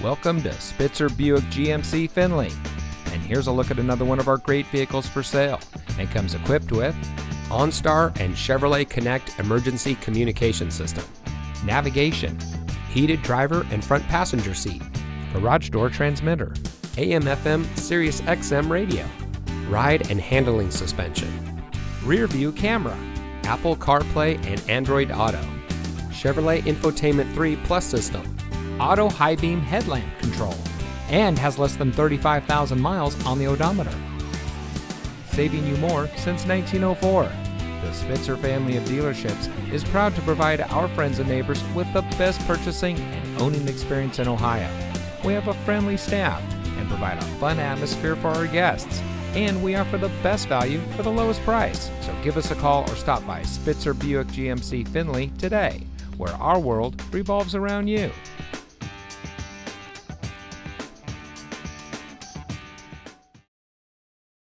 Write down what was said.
Welcome to Spitzer Buick GMC Findlay. And here's a look at another one of our great vehicles for sale. And comes equipped with OnStar and Chevrolet Connect emergency communication system, navigation, heated driver and front passenger seat, garage door transmitter, AM/FM Sirius XM radio, ride and handling suspension, rear view camera, Apple CarPlay and Android Auto, Chevrolet Infotainment 3 Plus system, auto high beam headlamp control, and has less than 35,000 miles on the odometer. Saving you more since 1904. The Spitzer family of dealerships is proud to provide our friends and neighbors with the best purchasing and owning experience in Ohio. We have a friendly staff and provide a fun atmosphere for our guests, and we offer the best value for the lowest price. So give us a call or stop by Spitzer Buick GMC Findlay today, where our world revolves around you.